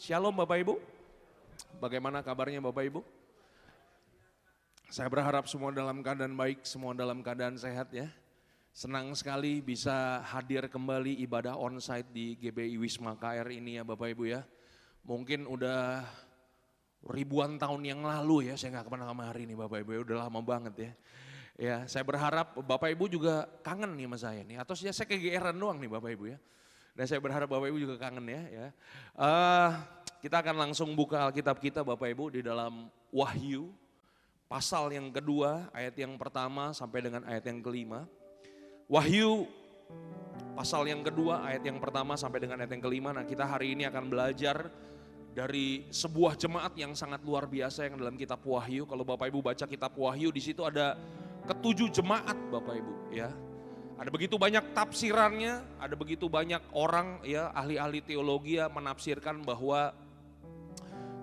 Shalom Bapak Ibu, bagaimana kabarnya Bapak Ibu? Saya berharap semua dalam keadaan baik, semua dalam keadaan sehat ya. Senang sekali bisa hadir kembali ibadah onsite di GBI Wisma KR ini ya Bapak Ibu ya. Mungkin udah ribuan tahun yang lalu ya, saya gak pernah kemari nih Bapak Ibu ya, udah lama banget ya. Ya, saya berharap Bapak Ibu juga kangen nih sama saya nih, atau saya kegeeran doang nih Bapak Ibu ya. Dan saya berharap Bapak Ibu juga kangen ya. Kita akan langsung buka Alkitab kita Bapak Ibu di dalam Wahyu, pasal yang kedua, ayat yang pertama sampai dengan ayat yang kelima. Wahyu, pasal yang kedua, ayat yang pertama sampai dengan ayat yang kelima. Nah kita hari ini akan belajar dari sebuah jemaat yang sangat luar biasa yang dalam kitab Wahyu. Kalau Bapak Ibu baca kitab Wahyu, di situ ada ketujuh jemaat Bapak Ibu ya. Ada begitu banyak tafsirannya, ada begitu banyak orang ya ahli-ahli teologi menafsirkan bahwa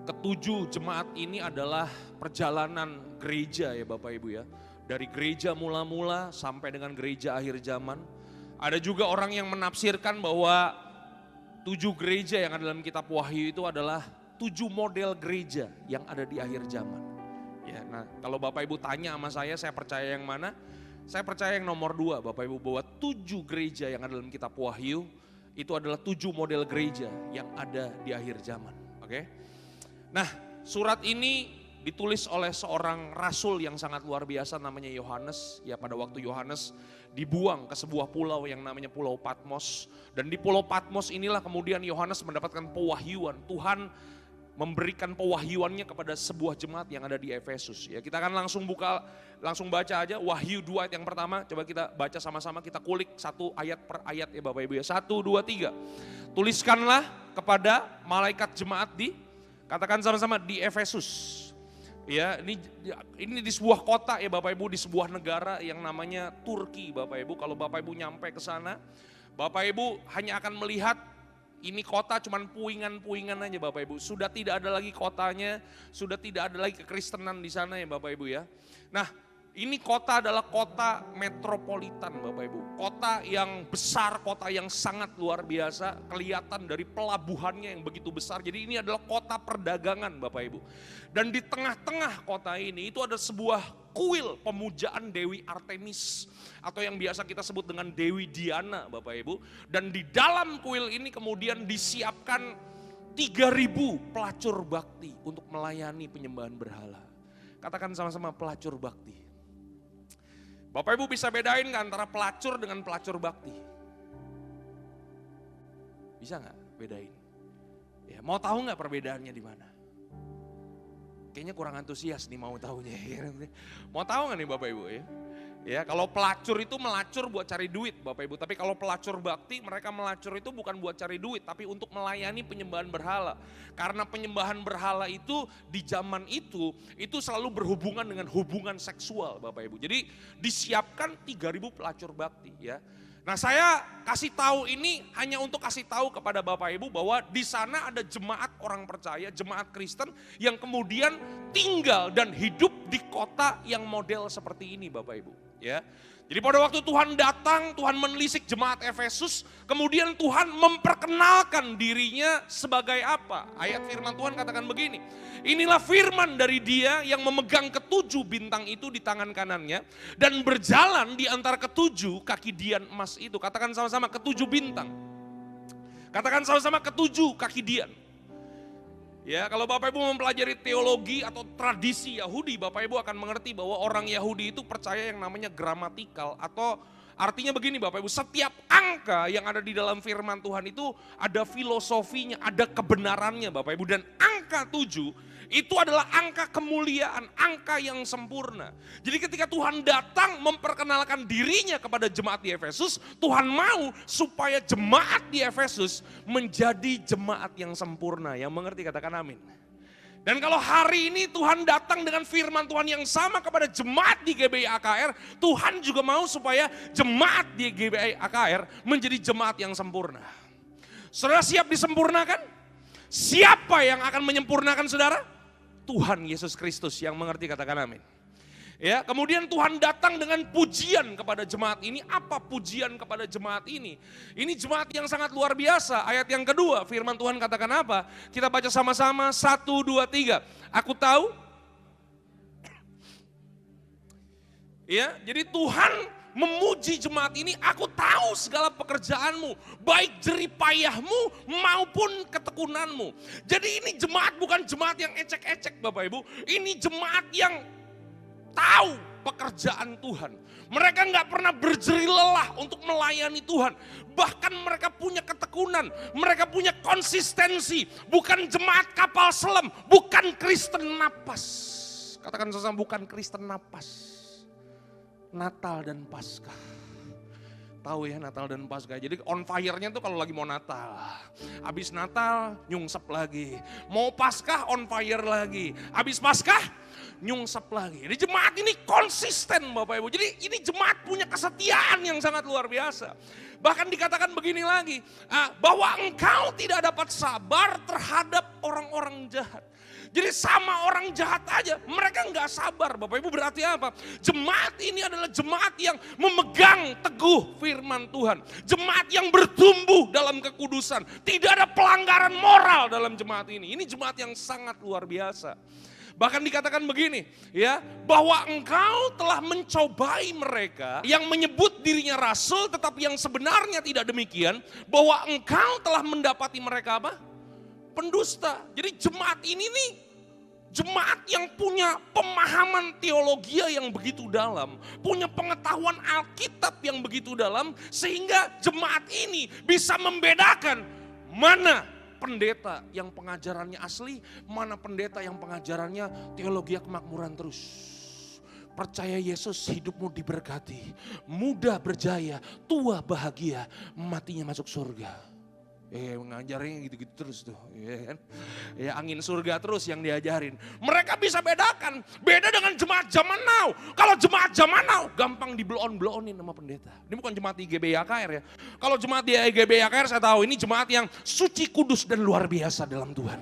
ketujuh jemaat ini adalah perjalanan gereja ya Bapak Ibu ya. Dari gereja mula-mula sampai dengan gereja akhir zaman. Ada juga orang yang menafsirkan bahwa 7 gereja yang ada dalam kitab Wahyu itu adalah 7 model gereja yang ada di akhir zaman. Ya, nah kalau Bapak Ibu tanya sama saya percaya yang mana? Saya percaya yang nomor 2 Bapak Ibu, bahwa 7 gereja yang ada dalam kitab Wahyu itu adalah 7 model gereja yang ada di akhir zaman. Oke? Nah surat ini ditulis oleh seorang rasul yang sangat luar biasa namanya Yohanes. Ya pada waktu Yohanes dibuang ke sebuah pulau yang namanya Pulau Patmos. Dan di Pulau Patmos inilah kemudian Yohanes mendapatkan pewahyuan. Tuhan memberikan pewahyuannya kepada sebuah jemaat yang ada di Efesus. Ya, kita akan langsung baca aja Wahyu 2 ayat yang pertama. Coba kita baca sama-sama, kita kulik satu ayat per ayat ya Bapak Ibu ya. 1, 2, 3. Tuliskanlah kepada malaikat jemaat katakan sama-sama di Efesus. Ya, ini di sebuah kota ya Bapak Ibu, di sebuah negara yang namanya Turki Bapak Ibu. Kalau Bapak Ibu nyampe ke sana, Bapak Ibu hanya akan melihat ini kota cuman puingan-puingan aja Bapak Ibu. Sudah tidak ada lagi kotanya, sudah tidak ada lagi kekristenan di sana ya Bapak Ibu ya. Nah, ini kota adalah kota metropolitan Bapak Ibu. Kota yang besar, kota yang sangat luar biasa, kelihatan dari pelabuhannya yang begitu besar. Jadi ini adalah kota perdagangan Bapak Ibu. Dan di tengah-tengah kota ini itu ada sebuah kuil pemujaan Dewi Artemis. Atau yang biasa kita sebut dengan Dewi Diana Bapak Ibu. Dan di dalam kuil ini kemudian disiapkan 3.000 pelacur bakti untuk melayani penyembahan berhala. Katakan sama-sama pelacur bakti. Bapak Ibu bisa bedain gak antara pelacur dengan pelacur bakti? Bisa gak bedain? Ya, mau tahu gak perbedaannya di mana? Kayaknya kurang antusias nih mau tahunya. Mau tahu gak nih Bapak Ibu ya? Ya, kalau pelacur itu melacur buat cari duit Bapak Ibu. Tapi kalau pelacur bakti, mereka melacur itu bukan buat cari duit, tapi untuk melayani penyembahan berhala. Karena penyembahan berhala itu di zaman itu selalu berhubungan dengan hubungan seksual Bapak Ibu. Jadi disiapkan 3.000 pelacur bakti ya. Nah saya kasih tahu ini hanya untuk kasih tahu kepada Bapak Ibu bahwa di sana ada jemaat orang percaya, jemaat Kristen yang kemudian tinggal dan hidup di kota yang model seperti ini Bapak Ibu. Ya, jadi pada waktu Tuhan datang, Tuhan menelisik jemaat Efesus, kemudian Tuhan memperkenalkan dirinya sebagai apa? Ayat firman Tuhan katakan begini, inilah firman dari Dia yang memegang ketujuh bintang itu di tangan kanannya dan berjalan di antara ketujuh kaki dian emas itu. Katakan sama-sama ketujuh bintang. Katakan sama-sama ketujuh kaki dian. Ya, kalau Bapak Ibu mempelajari teologi atau tradisi Yahudi, Bapak Ibu akan mengerti bahwa orang Yahudi itu percaya yang namanya gramatikal, atau artinya begini Bapak Ibu, setiap angka yang ada di dalam firman Tuhan itu ada filosofinya, ada kebenarannya Bapak Ibu. Dan angka 7 itu adalah angka kemuliaan, angka yang sempurna. Jadi ketika Tuhan datang memperkenalkan dirinya kepada jemaat di Efesus, Tuhan mau supaya jemaat di Efesus menjadi jemaat yang sempurna. Yang mengerti katakan amin. Dan kalau hari ini Tuhan datang dengan firman Tuhan yang sama kepada jemaat di GBI AKR, Tuhan juga mau supaya jemaat di GBI AKR menjadi jemaat yang sempurna. Saudara siap disempurnakan? Siapa yang akan menyempurnakan saudara? Tuhan Yesus Kristus. Yang mengerti katakan amin. Ya, kemudian Tuhan datang dengan pujian kepada jemaat ini. Apa pujian kepada jemaat ini? Ini jemaat yang sangat luar biasa. Ayat yang kedua, firman Tuhan katakan apa? Kita baca sama-sama, 1, 2, 3. Aku tahu. Ya, jadi Tuhan memuji jemaat ini, aku tahu segala pekerjaanmu, baik jeripayahmu maupun ketekunanmu. Jadi ini jemaat bukan jemaat yang ecek-ecek Bapak Ibu. Ini jemaat yang tahu pekerjaan Tuhan. Mereka nggak pernah berjerih lelah untuk melayani Tuhan. Bahkan mereka punya ketekunan, mereka punya konsistensi. Bukan jemaat kapal selam, bukan Kristen napas. Katakan sesama, bukan Kristen napas. Natal dan Paskah. Tahu ya Natal dan Paskah. Jadi on fire-nya tuh kalau lagi mau Natal. Habis Natal nyungsep lagi. Mau Paskah on fire lagi. Habis Paskah nyungsep lagi. Jadi jemaat ini konsisten Bapak Ibu. Jadi ini jemaat punya kesetiaan yang sangat luar biasa. Bahkan dikatakan begini lagi. Bahwa engkau tidak dapat sabar terhadap orang-orang jahat. Jadi sama orang jahat aja, mereka nggak sabar. Bapak Ibu berarti apa? Jemaat ini adalah jemaat yang memegang teguh firman Tuhan. Jemaat yang bertumbuh dalam kekudusan. Tidak ada pelanggaran moral dalam jemaat ini. Ini jemaat yang sangat luar biasa. Bahkan dikatakan begini, ya, bahwa engkau telah mencobai mereka yang menyebut dirinya rasul, tetapi yang sebenarnya tidak demikian. Bahwa engkau telah mendapati mereka apa? Pendusta. Jadi jemaat ini nih, jemaat yang punya pemahaman teologi yang begitu dalam, punya pengetahuan Alkitab yang begitu dalam, sehingga jemaat ini bisa membedakan mana pendeta yang pengajarannya asli, mana pendeta yang pengajarannya teologi kemakmuran terus. Percaya Yesus, hidupmu diberkati, muda berjaya, tua bahagia, matinya masuk surga. Ngajarnya gitu-gitu terus tuh, ya kan? Ya angin surga terus yang diajarin. Mereka bisa bedakan, beda dengan jemaat zaman now. Kalau jemaat zaman now gampang di-blow-on-blow-onin sama pendeta. Ini bukan jemaat di IGB YKR ya. Kalau jemaat di IGB YKR saya tahu ini jemaat yang suci, kudus dan luar biasa dalam Tuhan.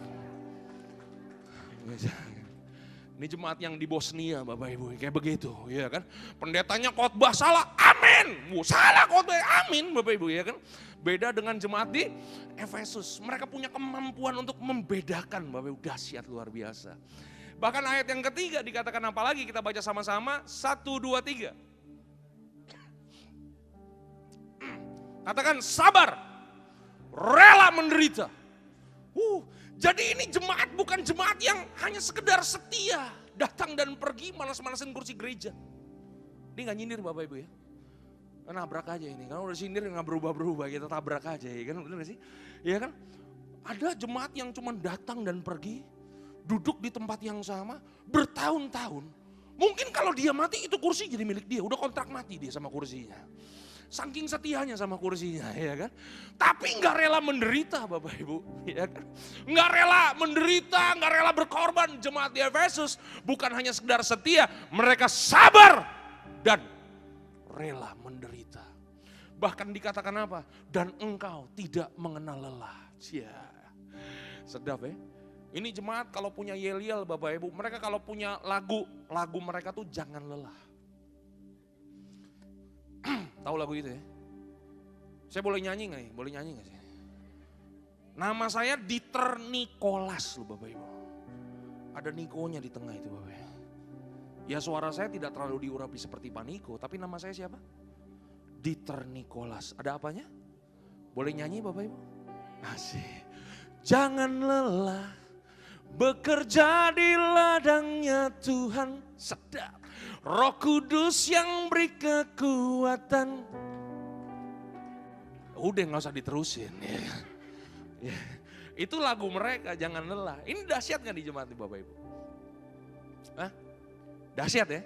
Ini jemaat yang di Bosnia Bapak Ibu, kayak begitu, ya kan? Pendetanya khotbah salah, amin. Salah khotbah, amin Bapak Ibu, ya kan? Beda dengan jemaat di Efesus. Mereka punya kemampuan untuk membedakan Bapak Ibu, dahsyat luar biasa. Bahkan ayat yang ketiga dikatakan apa lagi? Kita baca sama-sama, 1, 2, 3. Katakan sabar, rela menderita. Jadi ini jemaat bukan jemaat yang hanya sekedar setia, datang dan pergi malas-malasin kursi gereja. Ini gak nyindir Bapak Ibu ya. Nabrak aja ini, kalau udah sindir gak berubah-berubah, kita tabrak aja ya kan, bener gak sih? Ya kan, ada jemaat yang cuma datang dan pergi, duduk di tempat yang sama, bertahun-tahun. Mungkin kalau dia mati itu kursi jadi milik dia, udah kontrak mati dia sama kursinya. Saking setianya sama kursinya, ya kan? Tapi nggak rela menderita Bapak Ibu, ya kan? Nggak rela menderita, nggak rela berkorban. Jemaat di Efesus bukan hanya sekedar setia, mereka sabar dan rela menderita. Bahkan dikatakan apa? Dan engkau tidak mengenal lelah. Ya, sedap ya. Ini jemaat kalau punya yel-yel Bapak Ibu, mereka kalau punya lagu mereka tuh jangan lelah. Tahu lagu itu ya? Saya boleh nyanyi gak nih? Boleh nyanyi gak sih? Nama saya Dieter Nicholas loh Bapak Ibu. Ada Nikonya di tengah itu Bapak Ibu. Ya suara saya tidak terlalu diurapi seperti Pak Niko, tapi nama saya siapa? Dieter Nicholas. Ada apanya? Boleh nyanyi Bapak Ibu? Asik. Jangan lelah bekerja di ladangnya Tuhan. Sedap. Roh Kudus yang beri kekuatan. Udah gak usah diterusin. Ya. Itu lagu mereka, jangan lelah. Ini dahsyat gak di jemaat nih Bapak Ibu? Hah? Dahsyat ya?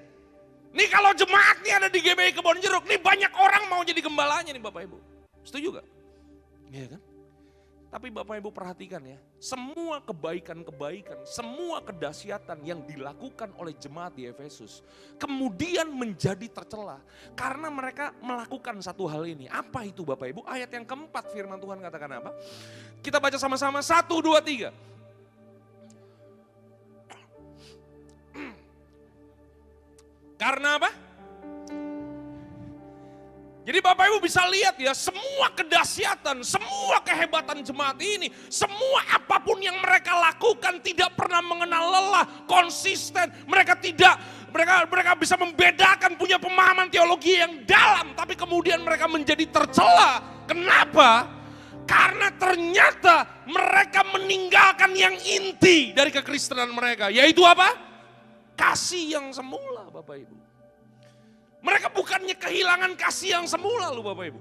Nih kalau jemaat nih ada di GBI Kebonjeruk, nih banyak orang mau jadi gembalanya nih Bapak Ibu. Setuju gak? Iya kan? Tapi Bapak Ibu perhatikan ya, semua kebaikan-kebaikan, semua kedahsyatan yang dilakukan oleh jemaat di Efesus kemudian menjadi tercela karena mereka melakukan satu hal ini. Apa itu Bapak Ibu? Ayat yang keempat firman Tuhan katakan apa? Kita baca sama-sama 1, 2, 3. Karena apa? Jadi Bapak Ibu bisa lihat ya, semua kedahsyatan, semua kehebatan jemaat ini, semua apapun yang mereka lakukan tidak pernah mengenal lelah, konsisten. Mereka bisa membedakan, punya pemahaman teologi yang dalam, tapi kemudian mereka menjadi tercela. Kenapa? Karena ternyata mereka meninggalkan yang inti dari kekristenan mereka, yaitu apa? Kasih yang semula, Bapak Ibu. Mereka bukannya kehilangan kasih yang semula loh Bapak Ibu.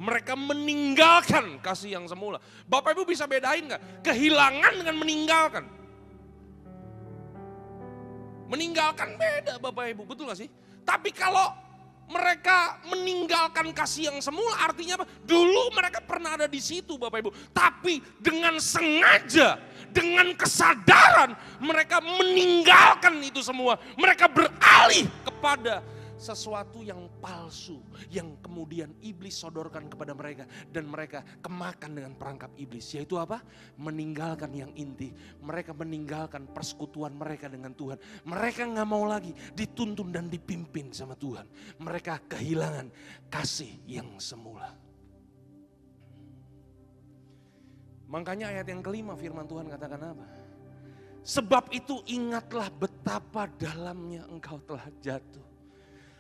Mereka meninggalkan kasih yang semula. Bapak Ibu bisa bedain gak? Kehilangan dengan meninggalkan. Meninggalkan beda Bapak Ibu, betul gak sih? Tapi kalau mereka meninggalkan kasih yang semula artinya apa? Dulu mereka pernah ada di situ Bapak Ibu. Tapi dengan sengaja, dengan kesadaran mereka meninggalkan itu semua. Mereka beralih kepada sesuatu yang palsu yang kemudian iblis sodorkan kepada mereka dan mereka kemakan dengan perangkap iblis, yaitu apa? Meninggalkan yang inti. Mereka meninggalkan persekutuan mereka dengan Tuhan. Mereka gak mau lagi dituntun dan dipimpin sama Tuhan. Mereka kehilangan kasih yang semula. Makanya ayat yang kelima firman Tuhan katakan apa? Sebab itu ingatlah betapa dalamnya engkau telah jatuh.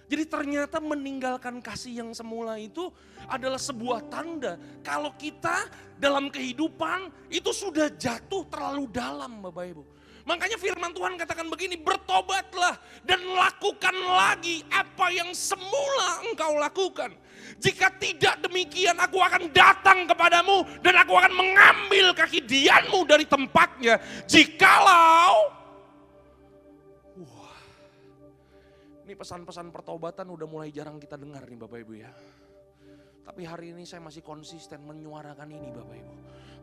Jadi ternyata meninggalkan kasih yang semula itu adalah sebuah tanda kalau kita dalam kehidupan itu sudah jatuh terlalu dalam Bapak Ibu. Makanya firman Tuhan katakan begini, bertobatlah dan lakukan lagi apa yang semula engkau lakukan. Jika tidak demikian aku akan datang kepadamu dan aku akan mengambil kaki dianmu dari tempatnya. Jikalau ini pesan-pesan pertobatan udah mulai jarang kita dengar nih Bapak Ibu ya. Tapi hari ini saya masih konsisten menyuarakan ini Bapak Ibu.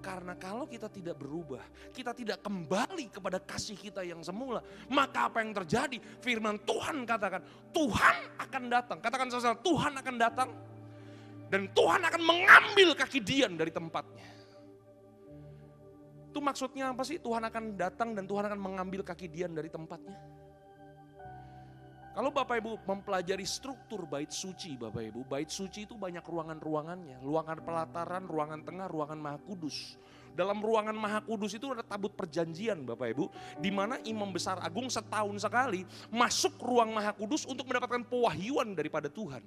Karena kalau kita tidak berubah, kita tidak kembali kepada kasih kita yang semula, maka apa yang terjadi? Firman Tuhan katakan, Tuhan akan datang. Katakan saudara, Tuhan akan datang. Dan Tuhan akan mengambil kaki Dian dari tempatnya. Itu maksudnya apa sih? Tuhan akan datang dan Tuhan akan mengambil kaki Dian dari tempatnya. Kalau Bapak Ibu mempelajari struktur bait suci Bapak Ibu, bait suci itu banyak ruangan-ruangannya. Ruangan pelataran, ruangan tengah, ruangan maha kudus. Dalam ruangan maha kudus itu ada tabut perjanjian Bapak Ibu, di mana imam besar agung setahun sekali masuk ruang maha kudus untuk mendapatkan pewahyuan daripada Tuhan.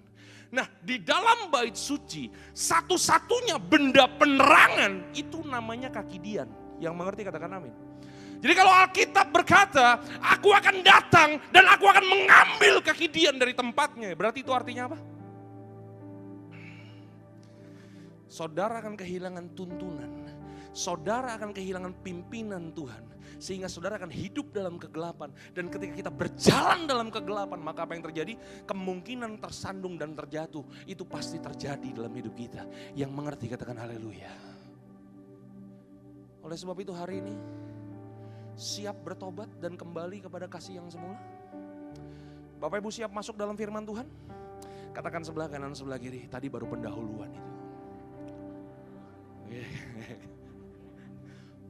Nah di dalam bait suci, satu-satunya benda penerangan itu namanya kaki Dian. Yang mengerti katakan amin. Jadi kalau Alkitab berkata, aku akan datang dan aku akan mengambil kaki Dian dari tempatnya. Berarti itu artinya apa? Saudara akan kehilangan tuntunan. Saudara akan kehilangan pimpinan Tuhan. Sehingga saudara akan hidup dalam kegelapan. Dan ketika kita berjalan dalam kegelapan, maka apa yang terjadi? Kemungkinan tersandung dan terjatuh, itu pasti terjadi dalam hidup kita. Yang mengerti katakan haleluya. Oleh sebab itu hari ini, siap bertobat dan kembali kepada kasih yang semula? Bapak Ibu siap masuk dalam firman Tuhan? Katakan sebelah kanan sebelah kiri, tadi baru pendahuluan itu.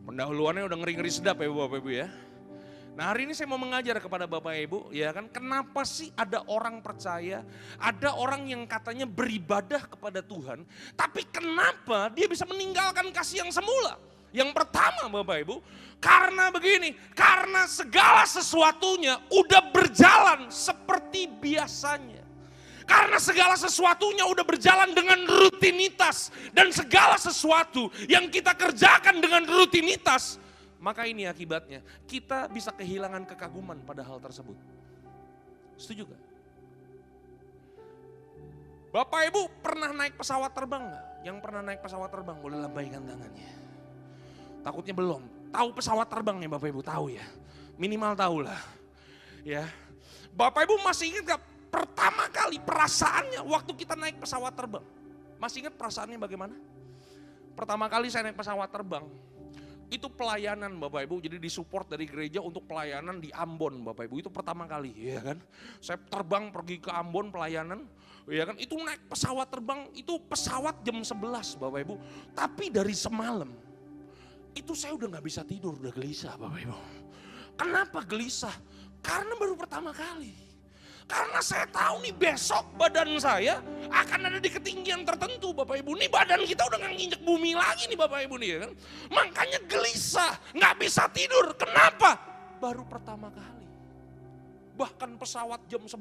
Pendahuluannya udah ngeri-ngeri sedap ya Bapak Ibu ya. Nah hari ini saya mau mengajar kepada Bapak Ibu ya kan, kenapa sih ada orang percaya, ada orang yang katanya beribadah kepada Tuhan, tapi kenapa dia bisa meninggalkan kasih yang semula? Yang pertama Bapak Ibu, karena begini, karena segala sesuatunya udah berjalan seperti biasanya. Karena segala sesuatunya udah berjalan dengan rutinitas. Dan segala sesuatu yang kita kerjakan dengan rutinitas, maka ini akibatnya, kita bisa kehilangan kekaguman pada hal tersebut. Setuju gak? Bapak Ibu pernah naik pesawat terbang gak? Yang pernah naik pesawat terbang boleh lambaikan tangannya. Takutnya belum. Tahu pesawat terbang nih Bapak Ibu, tahu ya. Minimal tahu lah. Ya. Bapak Ibu masih ingat gak pertama kali perasaannya waktu kita naik pesawat terbang? Masih ingat perasaannya bagaimana? Pertama kali saya naik pesawat terbang, itu pelayanan Bapak Ibu, jadi disupport dari gereja untuk pelayanan di Ambon Bapak Ibu, itu pertama kali ya kan. Saya terbang pergi ke Ambon pelayanan, ya kan, itu naik pesawat terbang, itu pesawat jam 11 Bapak Ibu, tapi dari semalam, itu saya udah gak bisa tidur, udah gelisah Bapak Ibu. Kenapa gelisah? Karena baru pertama kali. Karena saya tahu nih besok badan saya akan ada di ketinggian tertentu Bapak Ibu. Nih badan kita udah gak nginjek bumi lagi nih Bapak Ibu nih ya kan. Makanya gelisah, gak bisa tidur. Kenapa? Baru pertama kali. Bahkan pesawat jam 11,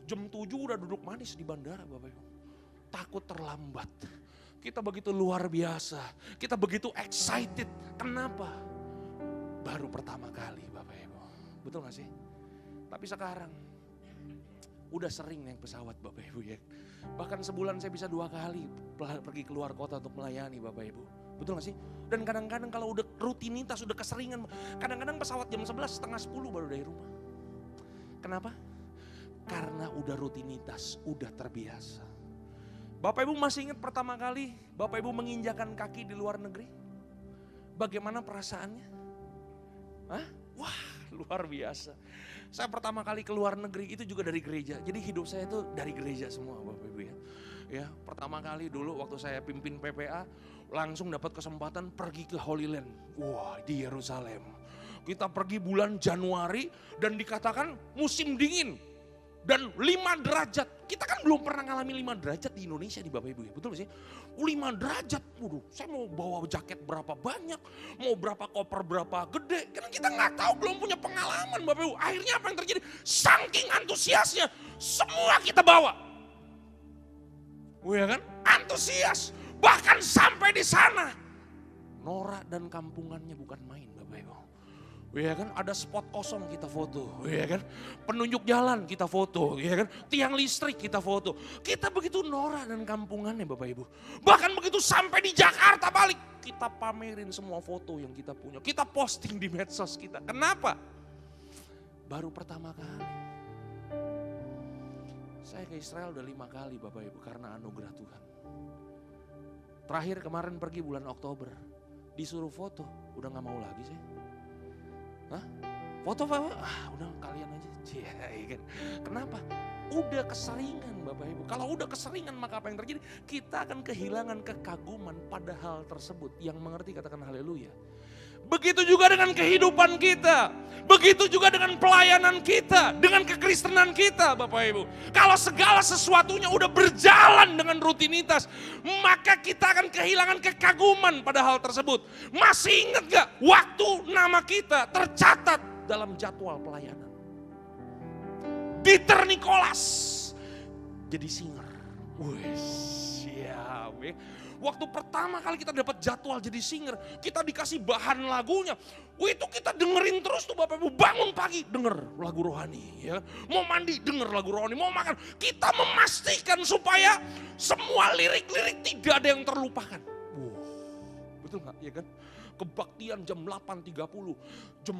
jam 7 udah duduk manis di bandara Bapak Ibu. Takut terlambat. Kita begitu luar biasa, kita begitu excited. Kenapa? Baru pertama kali Bapak Ibu. Betul gak sih? Tapi sekarang udah sering naik pesawat Bapak Ibu ya. Bahkan sebulan saya bisa 2 kali pergi keluar kota untuk melayani Bapak Ibu. Betul gak sih? Dan kadang-kadang kalau udah rutinitas, udah keseringan. Kadang-kadang pesawat jam 11, setengah 10 baru dari rumah. Kenapa? Karena udah rutinitas, udah terbiasa. Bapak Ibu masih ingat pertama kali Bapak Ibu menginjakan kaki di luar negeri? Bagaimana perasaannya? Hah? Wah, luar biasa. Saya pertama kali ke luar negeri itu juga dari gereja. Jadi hidup saya itu dari gereja semua Bapak Ibu ya. Ya, pertama kali dulu waktu saya pimpin PPA langsung dapat kesempatan pergi ke Holy Land. Wah, di Yerusalem. Kita pergi bulan Januari dan dikatakan musim dingin. Dan 5 derajat, kita kan belum pernah ngalami 5 derajat di Indonesia nih Bapak Ibu ya, betul gak sih? 5 derajat, waduh saya mau bawa jaket berapa banyak, mau berapa koper berapa gede, karena kita gak tahu, belum punya pengalaman Bapak Ibu. Akhirnya apa yang terjadi? Saking antusiasnya, semua kita bawa. Ya kan? Antusias, bahkan sampai di sana. Nora dan kampungannya bukan main Bapak Ibu. Ya kan, ada spot kosong kita foto, ya kan, penunjuk jalan kita foto, ya kan, tiang listrik kita foto. Kita begitu norak dan kampungannya Bapak Ibu. Bahkan begitu sampai di Jakarta balik, kita pamerin semua foto yang kita punya. Kita posting di medsos kita. Kenapa? Baru pertama kali. Saya ke Israel udah 5 kali Bapak Ibu karena anugerah Tuhan. Terakhir kemarin pergi bulan Oktober, disuruh foto, udah gak mau lagi saya. Hah? Foto Pak? Udah kalian aja. Iya kan? Kenapa? Udah keseringan Bapak Ibu. Kalau udah keseringan maka apa yang terjadi? Kita akan kehilangan kekaguman pada hal tersebut. Yang mengerti katakan haleluya. Begitu juga dengan kehidupan kita. Begitu juga dengan pelayanan kita. Dengan kekristenan kita Bapak Ibu. Kalau segala sesuatunya udah berjalan dengan rutinitas. Maka kita akan kehilangan kekaguman pada hal tersebut. Masih ingat gak waktu nama kita tercatat dalam jadwal pelayanan? Dieter Nicholas jadi singer. Wih siap ya. Waktu pertama kali kita dapat jadwal jadi singer, kita dikasih bahan lagunya. Itu kita dengerin terus tuh Bapak Ibu, bangun pagi denger lagu rohani ya. Mau mandi denger lagu rohani, mau makan. Kita memastikan supaya semua lirik-lirik tidak ada yang terlupakan. Betul gak ya kan? Kebaktian jam 8.30, jam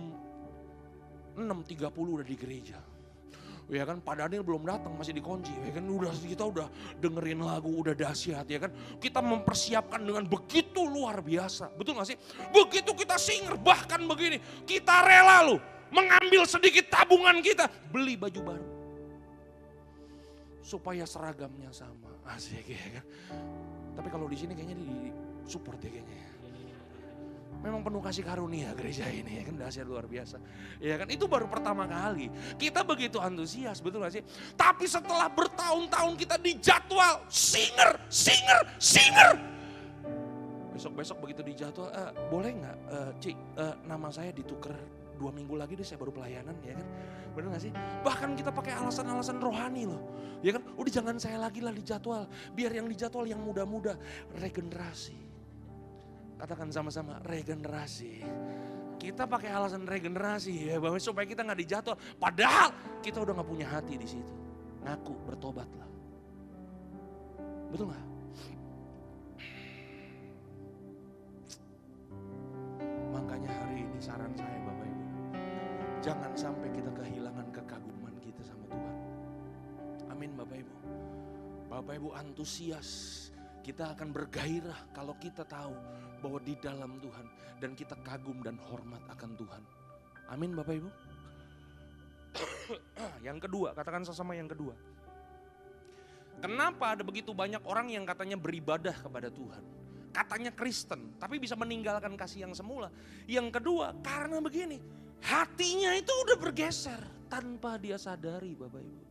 6.30 udah di gereja. Ya kan, Pak Daniel belum datang, masih dikunci. Ya kan, kita udah dengerin lagu, udah dahsyat ya kan. Kita mempersiapkan dengan begitu luar biasa. Betul gak sih? Begitu kita singer, bahkan begini, kita rela loh mengambil sedikit tabungan kita, beli baju baru. Supaya seragamnya sama. Asik ya kan. Tapi kalau di sini kayaknya di support ya kayaknya. Memang penuh kasih karunia gereja ini ya kan, dahsyat luar biasa. Ya kan, itu baru pertama kali. Kita begitu antusias, betul gak sih? Tapi setelah bertahun-tahun kita dijadwal singer. Besok-besok begitu dijadwal, boleh gak Cik, nama saya ditukar 2 minggu lagi deh saya baru pelayanan ya kan. Bener gak sih? Bahkan kita pakai alasan-alasan rohani loh. Ya kan, udah jangan saya lagi lah dijadwal. Biar yang dijadwal yang muda-muda, regenerasi. Katakan sama-sama regenerasi. Kita pakai alasan regenerasi ya, bahwa supaya kita nggak dijadwal. Padahal kita udah nggak punya hati di situ. Ngaku bertobatlah. Betul nggak? Makanya hari ini saran saya Bapak Ibu, jangan sampai kita kehilangan kekaguman kita sama Tuhan. Amin Bapak Ibu. Bapak Ibu antusias. Kita akan bergairah kalau kita tahu bahwa di dalam Tuhan dan kita kagum dan hormat akan Tuhan. Amin Bapak Ibu. Yang kedua, katakan sama yang kedua. Kenapa ada begitu banyak orang yang katanya beribadah kepada Tuhan? Katanya Kristen, tapi bisa meninggalkan kasih yang semula. Yang kedua, karena begini, hatinya itu udah bergeser tanpa dia sadari Bapak Ibu.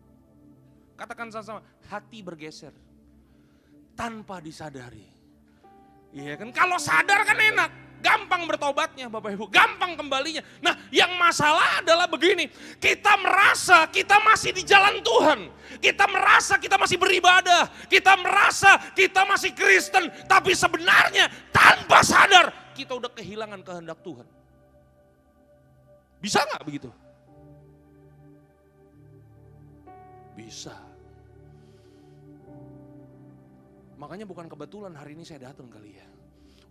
Katakan sama-sama, hati bergeser. Tanpa disadari. Iya kan, kalau sadar kan enak. Gampang bertobatnya Bapak Ibu, gampang kembalinya. Nah yang masalah adalah begini, kita merasa kita masih di jalan Tuhan. Kita merasa kita masih beribadah, kita merasa kita masih Kristen. Tapi sebenarnya tanpa sadar kita udah kehilangan kehendak Tuhan. Bisa gak begitu? Bisa. Makanya bukan kebetulan hari ini saya datang kali ya.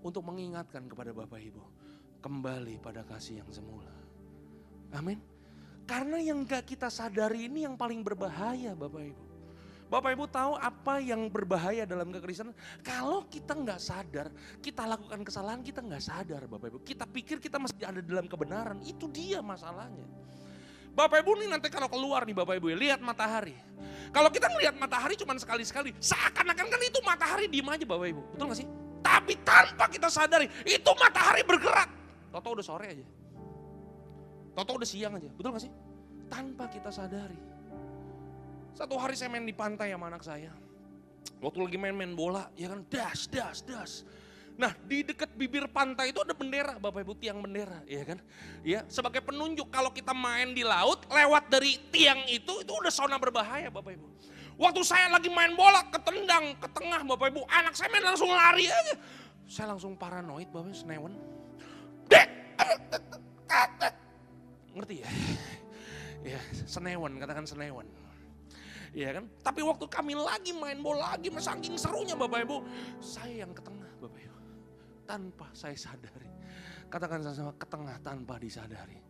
Untuk mengingatkan kepada Bapak Ibu, kembali pada kasih yang semula. Amin. Karena yang gak kita sadari ini yang paling berbahaya Bapak Ibu. Bapak Ibu tahu apa yang berbahaya dalam kekristenan? Kalau kita gak sadar, kita lakukan kesalahan, kita gak sadar Bapak Ibu. Kita pikir kita masih ada dalam kebenaran, itu dia masalahnya. Bapak Ibu nih nanti kalau keluar nih Bapak Ibu ya, lihat matahari. Kalau kita melihat matahari cuma sekali-sekali, seakan-akan kan itu matahari diem aja Bapak Ibu, betul gak sih? Tapi tanpa kita sadari, itu matahari bergerak. Toto udah sore aja. Toto udah siang aja, betul gak sih? Tanpa kita sadari. Satu hari saya main di pantai sama anak saya. Waktu lagi main bola, ya kan das. Nah di dekat bibir pantai itu ada bendera Bapak Ibu, tiang bendera, ya kan? Ya sebagai penunjuk kalau kita main di laut, lewat dari tiang itu udah zona berbahaya Bapak Ibu. Waktu saya lagi main bola, ketendang ke tengah Bapak Ibu, anak saya main langsung lari aja. Saya langsung paranoid Bapak Ibu, senewen. Ngerti ya? Ya, senewen, katakan senewen. Iya kan? Tapi waktu kami lagi main bola lagi, saking serunya Bapak Ibu, saya yang ke tengah Bapak Ibu. Tanpa saya sadari. Katakan sama-sama, ke tengah tanpa disadari.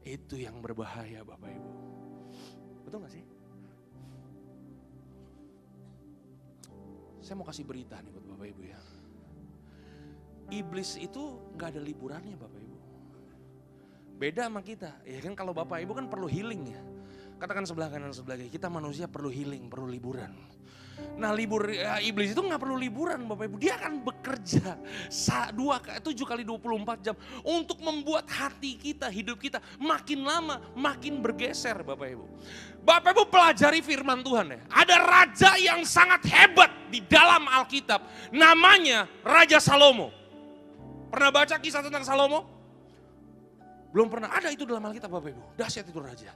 Itu yang berbahaya Bapak Ibu. Betul gak sih? Saya mau kasih berita nih buat Bapak Ibu ya. Iblis itu gak ada liburannya Bapak Ibu. Beda sama kita, ya kan kalau Bapak Ibu kan perlu healing ya. Katakan sebelah kanan sebelah kiri, kita manusia perlu healing, perlu liburan. Nah iblis itu gak perlu liburan Bapak Ibu, dia akan bekerja 7 kali 24 jam untuk membuat hati kita, hidup kita makin lama makin bergeser Bapak Ibu. Bapak Ibu pelajari firman Tuhan ya, ada raja yang sangat hebat di dalam Alkitab, namanya Raja Salomo. Pernah baca kisah tentang Salomo? Belum pernah, ada itu dalam Alkitab Bapak Ibu, dahsyat itu raja.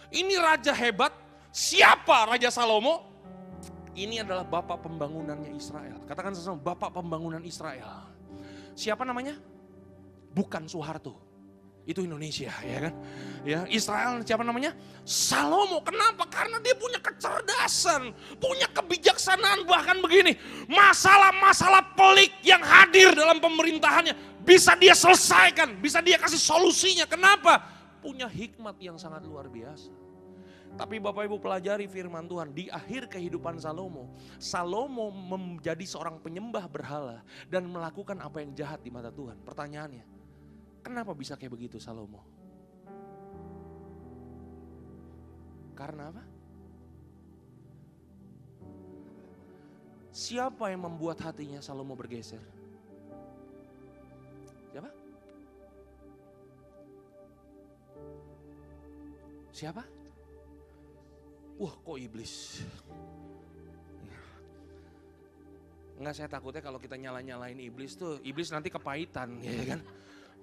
Ini raja hebat, siapa Raja Salomo? Ini adalah bapak pembangunannya Israel. Katakan sama, bapak pembangunan Israel. Siapa namanya? Bukan Soeharto. Itu Indonesia, ya kan? Ya, Israel siapa namanya? Salomo. Kenapa? Karena dia punya kecerdasan, punya kebijaksanaan, bahkan begini. Masalah-masalah pelik yang hadir dalam pemerintahannya bisa dia selesaikan, bisa dia kasih solusinya. Kenapa? Punya hikmat yang sangat luar biasa. Tapi Bapak Ibu pelajari firman Tuhan, di akhir kehidupan Salomo, Salomo menjadi seorang penyembah berhala dan melakukan apa yang jahat di mata Tuhan. Pertanyaannya, kenapa bisa kayak begitu Salomo? Karena apa? Siapa yang membuat hatinya Salomo bergeser? Siapa? Siapa? Wah, kok iblis? Enggak, saya takutnya kalau kita nyalain iblis tuh, iblis nanti kepahitan, ya kan?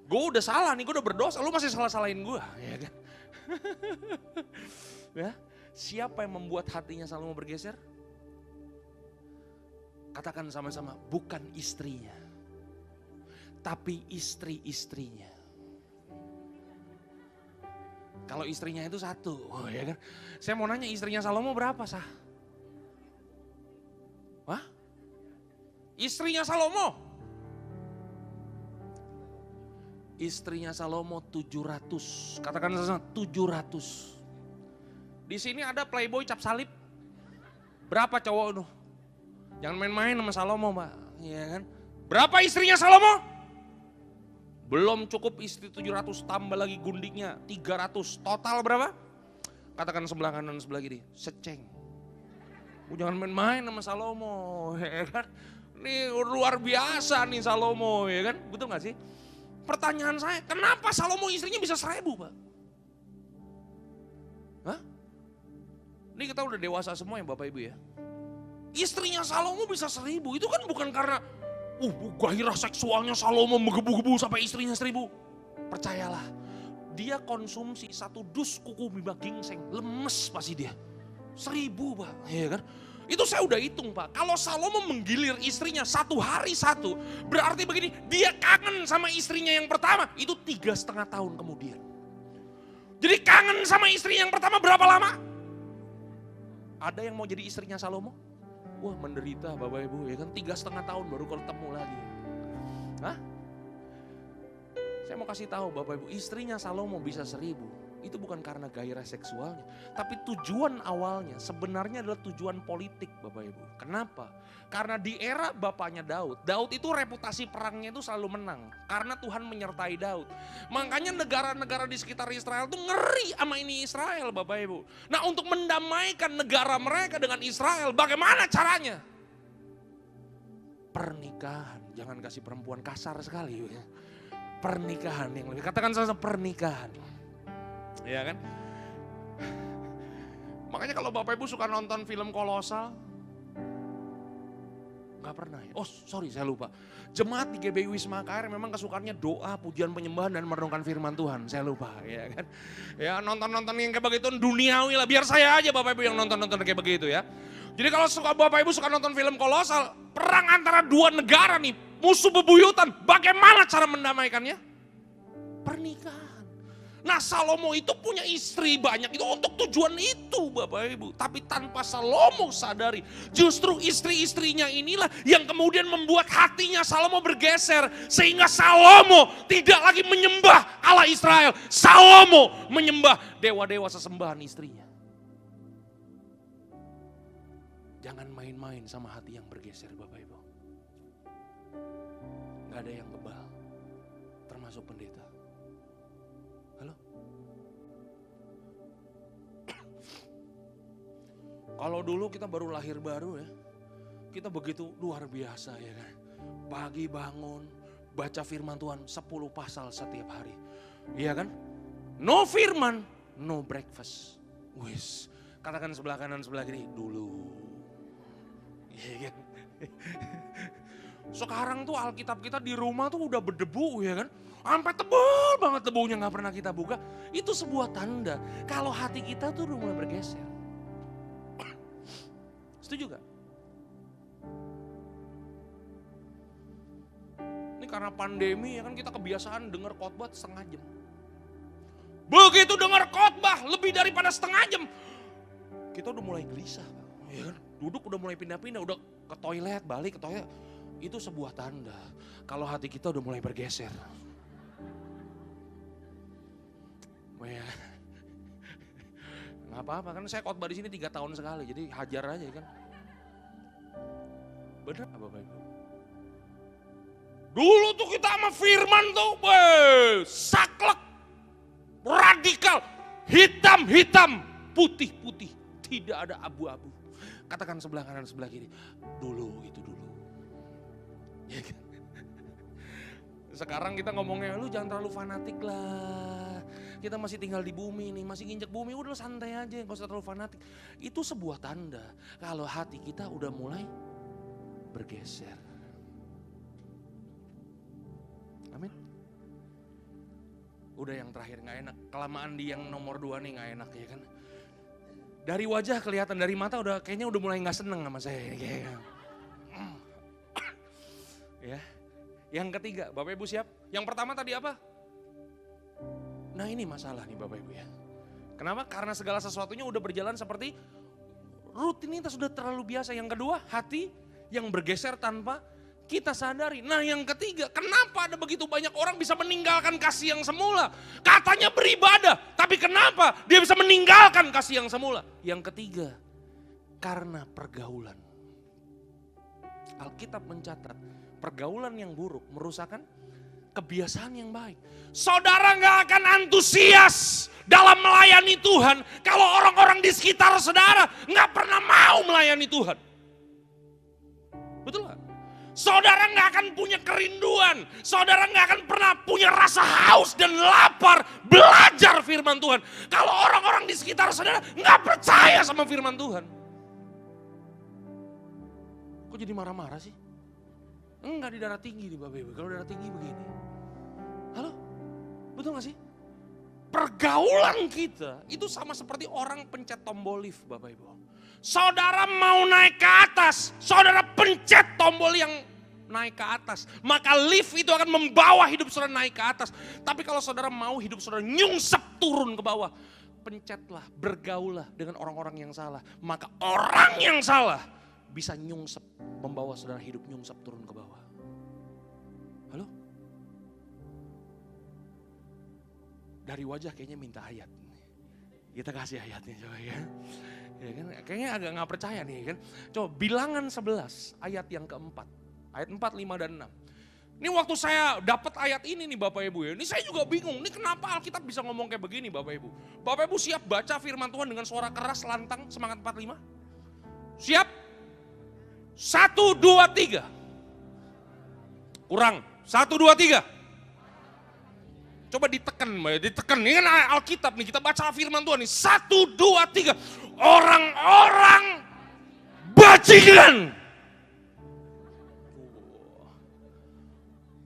Gue udah salah nih, gue udah berdosa, lu masih salah-salahin gue, ya kan? Ya, siapa yang membuat hatinya Salomo bergeser? Katakan sama-sama, bukan istrinya, tapi istri-istrinya. Kalau istrinya itu satu, ya kan? Saya mau nanya, istrinya Salomo berapa, Sah? Hah? Istrinya Salomo? Istrinya Salomo 700. Katakan sama 700. Di sini ada playboy cap salib. Berapa cowok itu? Jangan main-main sama Salomo, Pak. Ya kan? Berapa istrinya Salomo? Belum cukup istri 700, tambah lagi gundiknya 300. Total berapa? Katakan sebelah kanan sebelah kiri, seceng. Jangan main-main sama Salomo, ya kan? Ini luar biasa nih Salomo, ya kan? Betul gak sih? Pertanyaan saya, kenapa Salomo istrinya bisa 1000, Pak? Hah? Ini kita udah dewasa semua ya Bapak Ibu ya. Istrinya Salomo bisa 1000, itu kan bukan karena gairah seksualnya Salomo menggebu-gebu sampai istrinya 1000. Percayalah, dia konsumsi 1 dus kuku bima gingseng, lemes pasti dia. 1000 Pak, ya kan? Itu saya udah hitung Pak, kalau Salomo menggilir istrinya 1 hari 1, berarti begini, dia kangen sama istrinya yang pertama, itu 3,5 tahun kemudian. Jadi kangen sama istri yang pertama berapa lama? Ada yang mau jadi istrinya Salomo? Wah menderita Bapak Ibu, ya kan 3,5 tahun baru ketemu lagi. Hah? Saya mau kasih tahu Bapak Ibu, istrinya Salomo bisa 1000. Itu bukan karena gairah seksualnya. Tapi tujuan awalnya sebenarnya adalah tujuan politik Bapak Ibu. Kenapa? Karena di era bapaknya Daud itu reputasi perangnya itu selalu menang. Karena Tuhan menyertai Daud. Makanya negara-negara di sekitar Israel itu ngeri sama ini Israel Bapak Ibu. Nah untuk mendamaikan negara mereka dengan Israel, bagaimana caranya? Pernikahan, jangan kasih perempuan kasar sekali. Ya. Pernikahan yang lebih, katakan saja pernikahan. Ya kan? Makanya kalau Bapak Ibu suka nonton film kolosal, nggak pernah ya? Oh sorry saya lupa. Jemaat di GBI Wisma KR memang kesukaannya doa, pujian penyembahan dan merenungkan firman Tuhan. Saya lupa ya kan? Ya nonton-nonton yang kayak begitu duniawi lah. Biar saya aja Bapak Ibu yang nonton-nonton kayak begitu ya. Jadi kalau Bapak Ibu suka nonton film kolosal, perang antara 2 negara nih, musuh bebuyutan, bagaimana cara mendamaikannya? Pernikahan. Nah Salomo itu punya istri banyak itu untuk tujuan itu Bapak Ibu. Tapi tanpa Salomo sadari justru istri-istrinya inilah yang kemudian membuat hatinya Salomo bergeser. Sehingga Salomo tidak lagi menyembah Allah Israel. Salomo menyembah dewa-dewa sesembahan istrinya. Jangan main-main sama hati yang bergeser Bapak Ibu. Gak ada yang kebal, termasuk pendeta. Halo? Kalau dulu kita baru lahir baru ya, kita begitu luar biasa ya kan. Pagi bangun, baca firman Tuhan 10 pasal setiap hari. Iya kan? No firman, no breakfast. Wis, katakan sebelah kanan sebelah kiri dulu. Iya kan? Sekarang tuh Alkitab kita di rumah tuh udah berdebu ya kan. Sampai tebal banget debunya gak pernah kita buka. Itu sebuah tanda kalau hati kita tuh udah mulai bergeser. Setuju gak? Ini karena pandemi ya kan kita kebiasaan dengar khotbah setengah jam. Begitu dengar khotbah lebih daripada setengah jam, kita udah mulai gelisah. Ya kan? Duduk udah mulai pindah-pindah, udah ke toilet, balik ke toilet. Itu sebuah tanda kalau hati kita udah mulai bergeser. Ya. Nggak apa-apa kan saya khotbah di sini 3 tahun sekali, jadi hajar aja kan. Bener apa Bapak Ibu? Dulu tuh kita sama firman tuh, saklek, radikal, hitam-hitam, putih-putih, tidak ada abu-abu. Katakan sebelah kanan sebelah kiri, dulu itu dulu. Ya kan? Sekarang kita ngomongnya, lu jangan terlalu fanatik lah. Kita masih tinggal di bumi nih, masih nginjek bumi, udah santai aja, gak usah terlalu fanatik. Itu sebuah tanda kalau hati kita udah mulai bergeser. Amin. Udah yang terakhir gak enak, kelamaan di yang nomor 2 nih gak enak ya kan. Dari wajah kelihatan, dari mata udah kayaknya udah mulai gak seneng sama saya. Ya. Yang ketiga, Bapak Ibu siap? Yang pertama tadi apa? Nah ini masalah nih Bapak Ibu ya. Kenapa? Karena segala sesuatunya udah berjalan seperti rutinitas sudah terlalu biasa. Yang kedua, hati yang bergeser tanpa kita sadari. Nah yang ketiga, kenapa ada begitu banyak orang bisa meninggalkan kasih yang semula? Katanya beribadah, tapi kenapa dia bisa meninggalkan kasih yang semula? Yang ketiga, karena pergaulan. Alkitab mencatat, pergaulan yang buruk merusakkan kebiasaan yang baik. Saudara gak akan antusias dalam melayani Tuhan kalau orang-orang di sekitar saudara gak pernah mau melayani Tuhan. Betul gak? Saudara nggak akan punya kerinduan. Saudara nggak akan pernah punya rasa haus dan lapar belajar firman Tuhan. Kalau orang-orang di sekitar saudara nggak percaya sama firman Tuhan. Kok jadi marah-marah sih? Enggak, di darah tinggi nih Bapak Ibu. Kalau darah tinggi begini. Halo? Betul gak sih? Pergaulan kita itu sama seperti orang pencet tombol lift Bapak Ibu. Saudara mau naik ke atas, saudara pencet tombol yang naik ke atas. Maka lift itu akan membawa hidup saudara naik ke atas. Tapi kalau saudara mau hidup saudara nyungsep turun ke bawah, pencetlah, bergaullah dengan orang-orang yang salah. Maka orang yang salah bisa nyungsep, membawa saudara hidup nyungsep turun ke bawah. Halo? Dari wajah kayaknya minta ayat. Kita kasih ayatnya coba ya. Ya kan? Kayaknya agak gak percaya nih kan. Coba Bilangan 11 ayat yang keempat. Ayat 4, 5 dan 6. Ini waktu saya dapat ayat ini nih Bapak Ibu ya. Ini saya juga bingung. Ini kenapa Alkitab bisa ngomong kayak begini Bapak Ibu. Bapak Ibu siap baca firman Tuhan dengan suara keras lantang semangat 45? Siap? 1, 2, 3. Kurang. 1, 2, 3. Coba ditekan, ditekan. Ini kan Alkitab nih, kita baca firman Tuhan nih. 1, 2, 3. Orang-orang bajingan.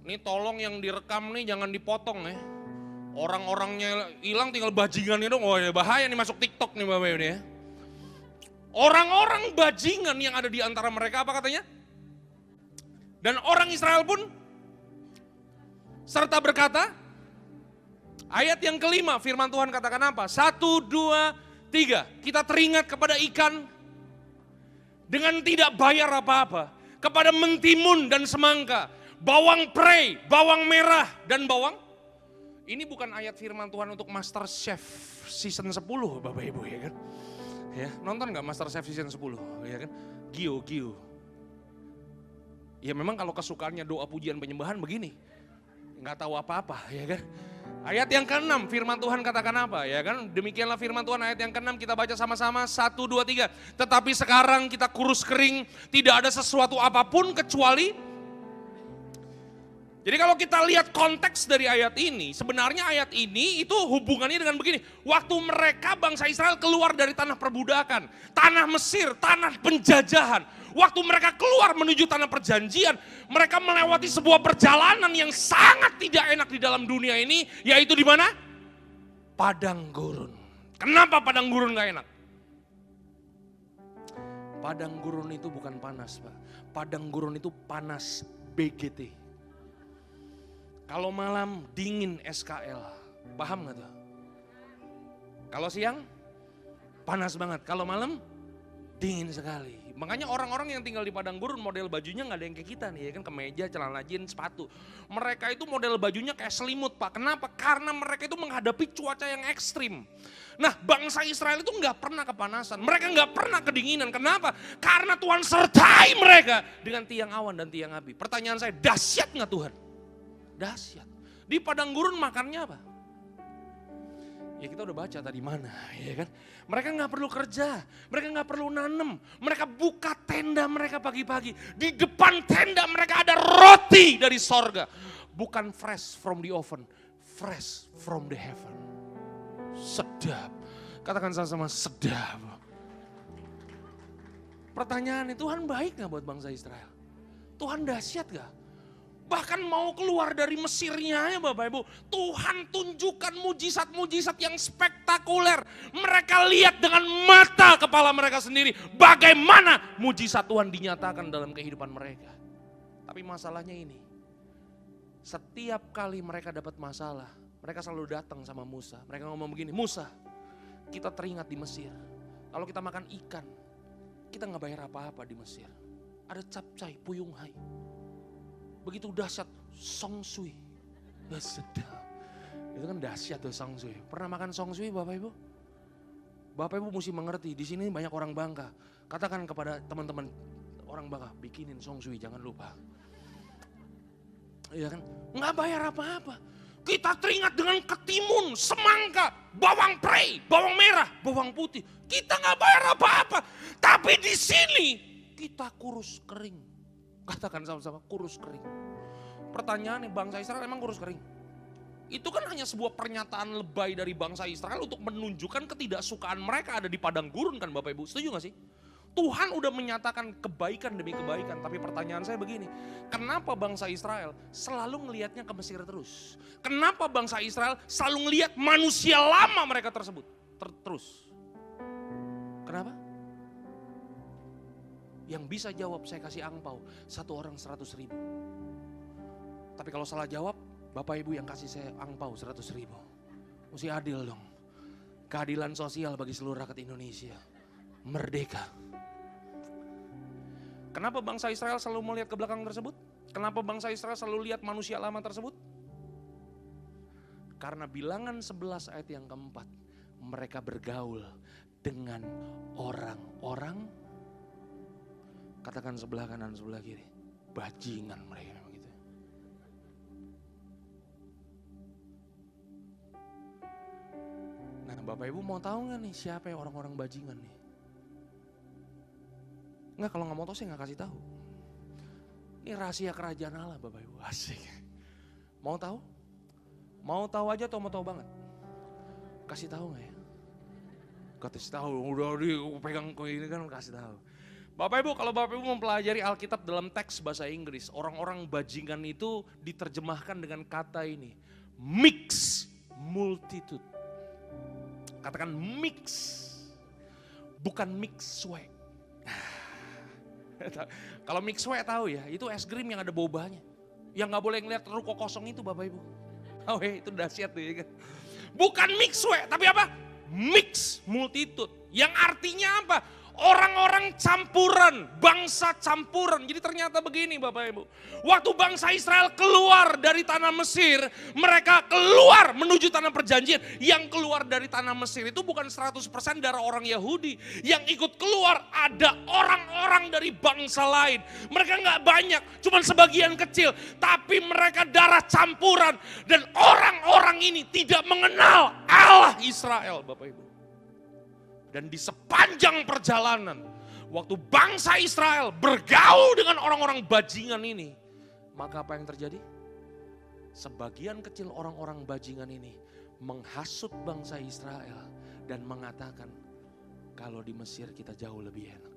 Ini tolong yang direkam nih jangan dipotong ya. Orang-orangnya hilang tinggal bajingannya dong. Oh bahaya nih masuk TikTok nih Bapak Ibu ya. Orang-orang bajingan yang ada di antara mereka apa katanya? Dan orang Israel pun serta berkata, ayat yang kelima firman Tuhan katakan apa? 1, 2, 3. Kita teringat kepada ikan dengan tidak bayar apa-apa. Kepada mentimun dan semangka. Bawang prei, bawang merah dan bawang. Ini bukan ayat firman Tuhan untuk Master Chef season 10 Bapak Ibu ya kan. Ya, nonton gak Master Chef season 10 ya kan. Gio. Ya memang kalau kesukaannya doa pujian penyembahan begini. Nggak tahu apa-apa ya kan. Ayat yang ke-6 firman Tuhan katakan apa ya kan. Demikianlah firman Tuhan ayat yang ke-6 kita baca sama-sama 1, 2, 3. Tetapi sekarang kita kurus kering, tidak ada sesuatu apapun kecuali. Jadi kalau kita lihat konteks dari ayat ini, sebenarnya ayat ini itu hubungannya dengan begini. Waktu mereka bangsa Israel keluar dari tanah perbudakan, tanah Mesir, tanah penjajahan. Waktu mereka keluar menuju tanah perjanjian, mereka melewati sebuah perjalanan yang sangat tidak enak di dalam dunia ini, yaitu di mana? Padang gurun. Kenapa padang gurun gak enak? Padang gurun itu bukan panas Pak. Padang gurun itu panas BGT. Kalau malam dingin SKL, paham gak tuh? Kalau siang panas banget, kalau malam dingin sekali. Makanya orang-orang yang tinggal di padang gurun model bajunya gak ada yang kayak kita nih ya kan, kemeja, celana jeans, sepatu. Mereka itu model bajunya kayak selimut Pak. Kenapa? Karena mereka itu menghadapi cuaca yang ekstrim. Nah bangsa Israel itu gak pernah kepanasan, mereka gak pernah kedinginan. Kenapa? Karena Tuhan sertai mereka dengan tiang awan dan tiang api. Pertanyaan saya, dahsyat gak Tuhan? Dahsyat. Di padang gurun makannya apa? Ya kita udah baca tadi mana ya kan. Mereka gak perlu kerja, mereka gak perlu nanem. Mereka buka tenda mereka pagi-pagi. Di depan tenda mereka ada roti dari sorga. Bukan fresh from the oven, fresh from the heaven. Sedap. Katakan sama-sama sedap. Pertanyaannya, Tuhan baik gak buat bangsa Israel? Tuhan dahsyat gak? Bahkan mau keluar dari Mesirnya ya Bapak Ibu. Tuhan tunjukkan mujizat-mujizat yang spektakuler. Mereka lihat dengan mata kepala mereka sendiri. Bagaimana mujizat Tuhan dinyatakan dalam kehidupan mereka. Tapi masalahnya ini. Setiap kali mereka dapat masalah. Mereka selalu datang sama Musa. Mereka ngomong begini, Musa kita teringat di Mesir. Kalau kita makan ikan. Kita gak bayar apa-apa di Mesir. Ada capcay, puyung hai. Begitu dahsyat songsui. Sedap. Itu kan dahsyat tuh songsui. Pernah makan songsui Bapak Ibu? Bapak Ibu mesti mengerti, di sini banyak orang Bangka. Katakan kepada teman-teman orang Bangka, bikinin songsui jangan lupa. Iya kan? Nggak bayar apa-apa. Kita teringat dengan ketimun, semangka, bawang prei, bawang merah, bawang putih. Kita nggak bayar apa-apa. Tapi di sini kita kurus kering. Katakan sama-sama, kurus kering. Pertanyaannya, bangsa Israel emang kurus kering? Itu kan hanya sebuah pernyataan lebay dari bangsa Israel untuk menunjukkan ketidaksukaan mereka ada di padang gurun kan Bapak Ibu. Setuju gak sih? Tuhan udah menyatakan kebaikan demi kebaikan. Tapi pertanyaan saya begini, kenapa bangsa Israel selalu ngelihatnya ke Mesir terus? Kenapa bangsa Israel selalu ngelihat manusia lama mereka tersebut terus? Kenapa? Yang bisa jawab saya kasih angpau, 1 orang 100.000. Tapi kalau salah jawab, Bapak Ibu yang kasih saya angpau 100.000. Mesti adil dong. Keadilan sosial bagi seluruh rakyat Indonesia. Merdeka. Kenapa bangsa Israel selalu melihat ke belakang tersebut? Kenapa bangsa Israel selalu lihat manusia lama tersebut? Karena bilangan 11 ayat yang keempat, mereka bergaul dengan orang-orang, katakan sebelah kanan, sebelah kiri, bajingan mereka. Gitu. Nah Bapak Ibu mau tahu gak nih siapa yang orang-orang bajingan nih? Enggak, kalau nggak mau tahu saya nggak kasih tahu. Ini rahasia kerajaan Allah Bapak Ibu, asik. Mau tahu? Mau tahu aja atau mau tahu banget? Kasih tahu nggak ya? Kasih tahu, udah dipegang ini kan kasih tahu. Bapak Ibu, kalau Bapak Ibu mempelajari Alkitab dalam teks bahasa Inggris, orang-orang bajingan itu diterjemahkan dengan kata ini, mix multitude. Katakan mix, bukan mix sweat. Kalau mixwe tahu ya, itu es krim yang ada bobanya. Yang gak boleh ngeliat ruko kosong itu Bapak Ibu. Oh itu dahsyat tuh ya kan. Bukan mixwe, tapi apa? Mix multitude. Yang artinya apa? Orang-orang campuran, bangsa campuran. Jadi ternyata begini Bapak Ibu. Waktu bangsa Israel keluar dari tanah Mesir, mereka keluar menuju tanah perjanjian. Yang keluar dari tanah Mesir itu bukan 100% darah orang Yahudi. Yang ikut keluar ada orang-orang dari bangsa lain. Mereka gak banyak, cuma sebagian kecil. Tapi mereka darah campuran. Dan orang-orang ini tidak mengenal Allah Israel Bapak Ibu. Dan di sepanjang perjalanan, waktu bangsa Israel bergaul dengan orang-orang bajingan ini, maka apa yang terjadi? Sebagian kecil orang-orang bajingan ini menghasut bangsa Israel dan mengatakan, kalau di Mesir kita jauh lebih enak.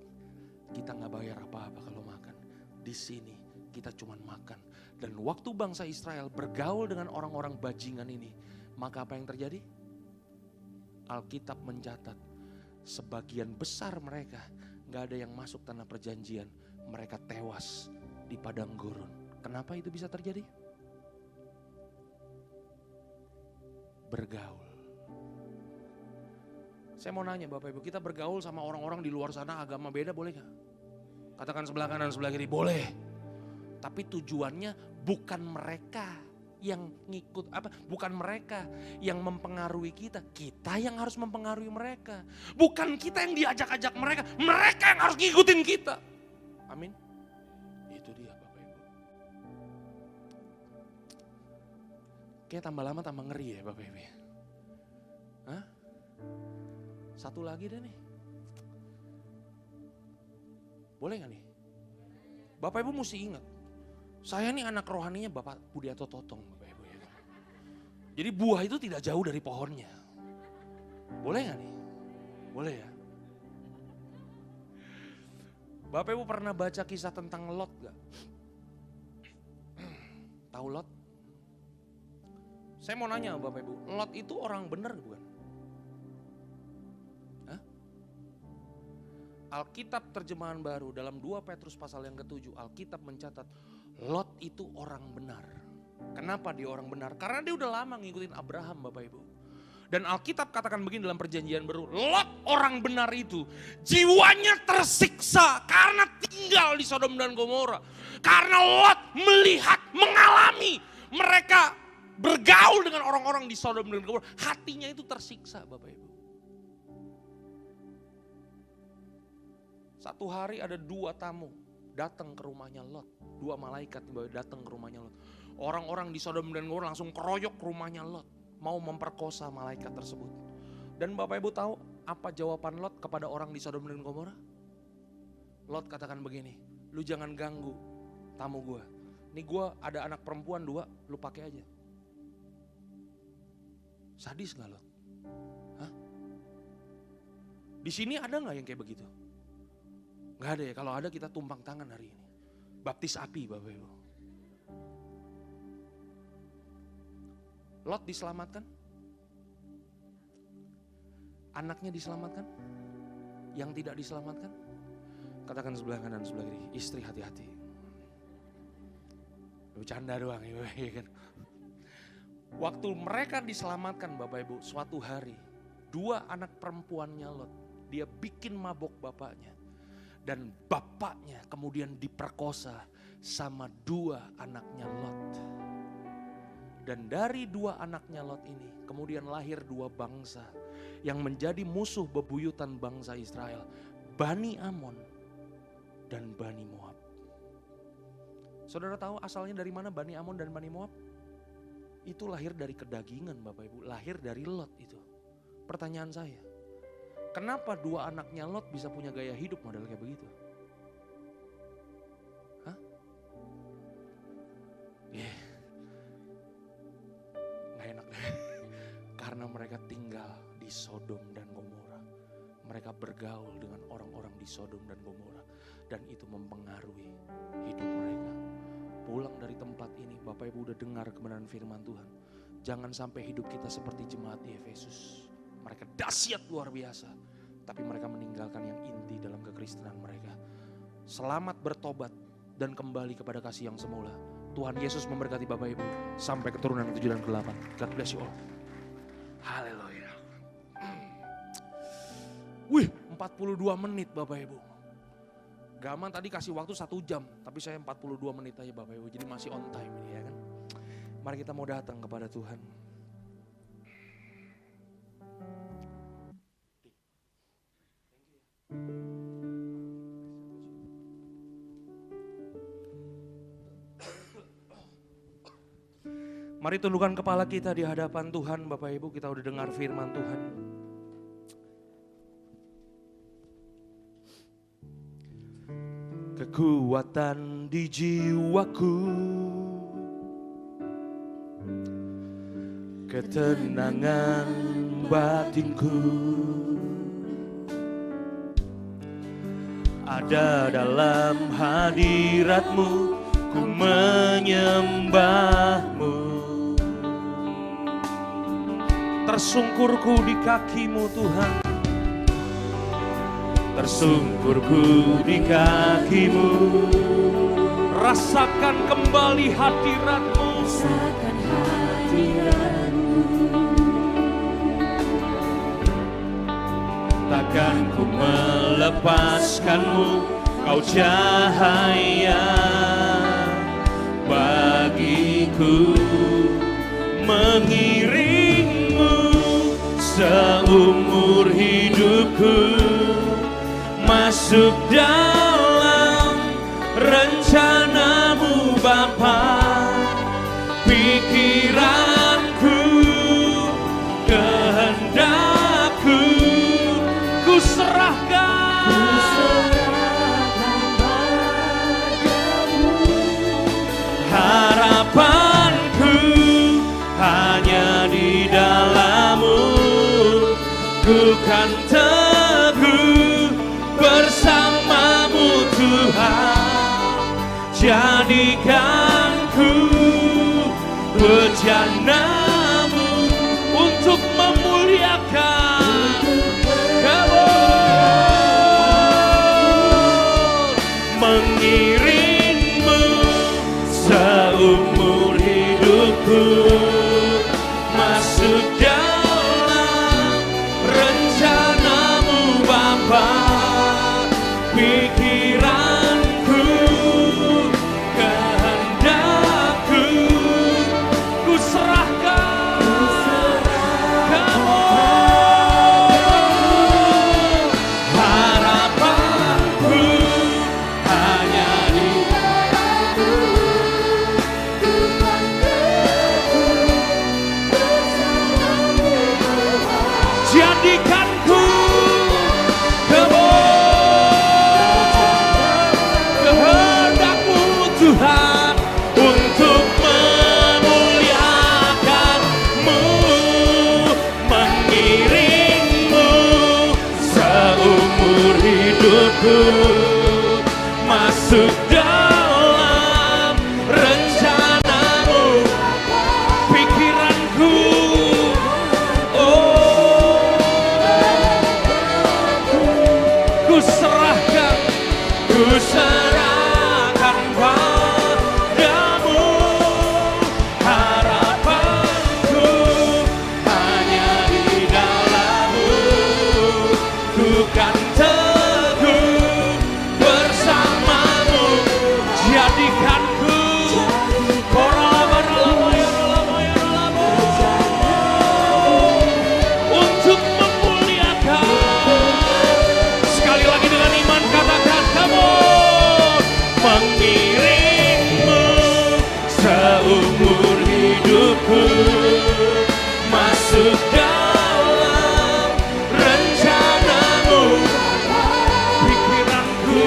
Kita gak bayar apa-apa kalau makan. Di sini kita cuma makan. Dan waktu bangsa Israel bergaul dengan orang-orang bajingan ini, maka apa yang terjadi? Alkitab mencatat, sebagian besar mereka gak ada yang masuk tanah perjanjian. Mereka tewas di padang gurun. Kenapa itu bisa terjadi? Bergaul. Saya mau nanya Bapak Ibu, kita bergaul sama orang-orang di luar sana agama beda boleh gak? Katakan sebelah kanan sebelah kiri, boleh. Tapi tujuannya bukan mereka yang ngikut bukan mereka yang mempengaruhi kita yang harus mempengaruhi mereka, bukan kita yang diajak-ajak mereka yang harus ngikutin kita. Amin. Itu dia Bapak Ibu. Kayak tambah lama tambah ngeri ya Bapak Ibu. Hah? Satu lagi deh nih, boleh gak nih? Bapak Ibu mesti ingat, saya nih anak rohaninya Bapak Budiato Totong Bapak Ibu ya. Jadi buah itu tidak jauh dari pohonnya. Boleh gak nih? Boleh ya. Bapak Ibu pernah baca kisah tentang Lot gak? Tahu Lot? Saya mau nanya Bapak Ibu, Lot itu orang benar bukan? Hah? Alkitab terjemahan baru dalam 2 Petrus pasal yang ke-7, Alkitab mencatat Lot itu orang benar. Kenapa dia orang benar? Karena dia udah lama ngikutin Abraham Bapak Ibu. Dan Alkitab katakan begini dalam perjanjian baru, Lot orang benar itu jiwanya tersiksa karena tinggal di Sodom dan Gomora. Karena Lot melihat, mengalami mereka bergaul dengan orang-orang di Sodom dan Gomora. Hatinya itu tersiksa Bapak Ibu. Satu hari ada 2 tamu datang ke rumahnya Lot. 2 malaikat datang ke rumahnya Lot. Orang-orang di Sodom dan Gomora langsung keroyok rumahnya Lot. Mau memperkosa malaikat tersebut. Dan Bapak Ibu tahu apa jawaban Lot kepada orang di Sodom dan Gomora? Lot katakan begini, lu jangan ganggu tamu gue. Nih gue ada anak perempuan 2, lu pakai aja. Sadis gak lo? Hah? Di sini ada gak yang kayak begitu? Gak ada ya, kalau ada kita tumpang tangan hari ini. Baptis api Bapak Ibu. Lot diselamatkan? Anaknya diselamatkan? Yang tidak diselamatkan? Katakan sebelah kanan, sebelah kiri, istri hati-hati. Bercanda doang ya kan. Waktu mereka diselamatkan Bapak Ibu, suatu hari 2 anak perempuannya Lot, dia bikin mabok bapaknya. Dan bapaknya kemudian diperkosa sama 2 anaknya Lot. Dan dari 2 anaknya Lot ini kemudian lahir 2 bangsa yang menjadi musuh bebuyutan bangsa Israel. Bani Amon dan Bani Moab. Saudara tahu asalnya dari mana Bani Amon dan Bani Moab? Itu lahir dari kedagingan Bapak Ibu, lahir dari Lot itu. Pertanyaan saya, kenapa 2 anaknya Lot bisa punya gaya hidup model kayak begitu? Hah? Gak enak deh. Karena mereka tinggal di Sodom dan Gomora. Mereka bergaul dengan orang-orang di Sodom dan Gomora. Dan itu mempengaruhi hidup mereka. Pulang dari tempat ini, Bapak Ibu udah dengar kebenaran firman Tuhan. Jangan sampai hidup kita seperti jemaat di Efesus. Mereka dahsyat luar biasa. Tapi mereka meninggalkan yang inti dalam kekristenan mereka. Selamat bertobat dan kembali kepada kasih yang semula. Tuhan Yesus memberkati Bapak Ibu. Sampai keturunan ke-7 dan ke-8. God bless you all. Haleluya. Wih, 42 menit Bapak Ibu. Gaman tadi kasih waktu 1 jam, tapi saya 42 menit aja Bapak Ibu, jadi masih on time ini ya kan. Mari kita mau datang kepada Tuhan. Mari tundukkan kepala kita di hadapan Tuhan Bapak Ibu, kita udah dengar firman Tuhan. Kekuatan di jiwaku, ketenangan batinku, ada dalam hadirat-Mu, ku menyembah-Mu. Tersungkurku di kaki-Mu Tuhan, tersungkurku di kaki-Mu. Rasakan kembali hadirat-Mu, rasakan hadirat-Mu. Takkan ku melepaskan-Mu, Kau cahaya bagiku. Mengiring-Mu seumur hidupku, masuk dalam rencana-Mu Bapa. Pikiranku, kehendakku, ku serahkan padamu. Harapanku hanya di dalam-Mu, ku kan teguh bersama-Mu Tuhan. Jadikan ku bejana-Mu untuk memuliakan Kau. Mengiring-Mu seumur hidupku, masuk dalam rencana-Mu Bapa. Pikiranku, kehendakku, ku serahkan hidupku, masuk dalam rencanamu, pikiranku. Oh, ku serahkan padamu, harapanku hanya di dalam-Mu. Ku kan teguh bersama-Mu, jadikanku untuk memuliakan. Sekali lagi dengan iman katakan, kamu mengiringmu seumur hidupku, masuk dalam rencanamu, pikiranku.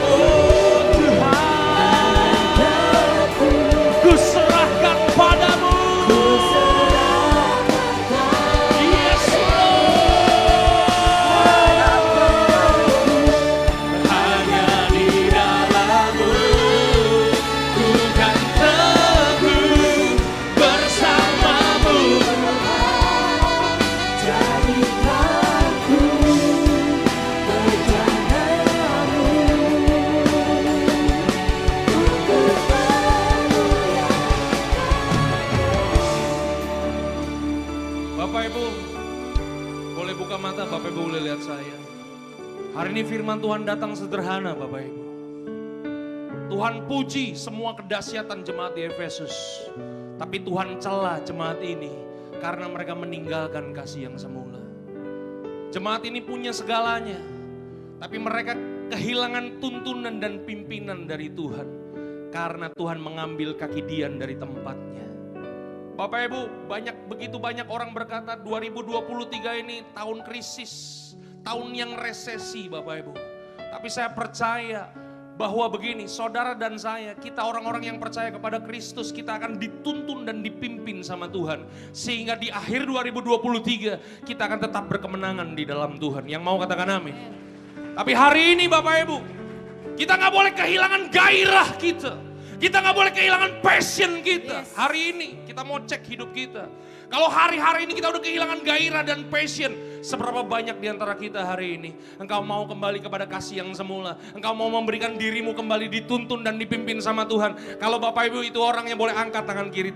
Oh Tuhan, ku serahkan padamu. Yes Lord, hanya di dalam-Mu ku kan teguh bersama-Mu, jadikanku rencanamu. Bapak Ibu, boleh buka mata, Bapak Ibu boleh lihat saya. Hari ini firman Tuhan datang sederhana, Bapak Ibu. Tuhan puji semua kedahsyatan jemaat di Efesus, tapi Tuhan cela jemaat ini karena mereka meninggalkan kasih yang semula. Jemaat ini punya segalanya, tapi mereka kehilangan tuntunan dan pimpinan dari Tuhan karena Tuhan mengambil kaki Dian dari tempatnya. Bapak Ibu, begitu banyak orang berkata 2023 ini tahun krisis, tahun yang resesi Bapak Ibu. Tapi saya percaya bahwa begini, saudara dan saya, kita orang-orang yang percaya kepada Kristus, kita akan dituntun dan dipimpin sama Tuhan. Sehingga di akhir 2023 kita akan tetap berkemenangan di dalam Tuhan. Yang mau katakan amin. Tapi hari ini Bapak Ibu, kita gak boleh kehilangan gairah kita. Kita gak boleh kehilangan passion kita. Hari ini kita mau cek hidup kita. Kalau hari-hari ini kita udah kehilangan gairah dan passion, seberapa banyak di antara kita hari ini engkau mau kembali kepada kasih yang semula. Engkau mau memberikan dirimu kembali dituntun dan dipimpin sama Tuhan. Kalau Bapak Ibu itu orang yang boleh angkat tangan kiri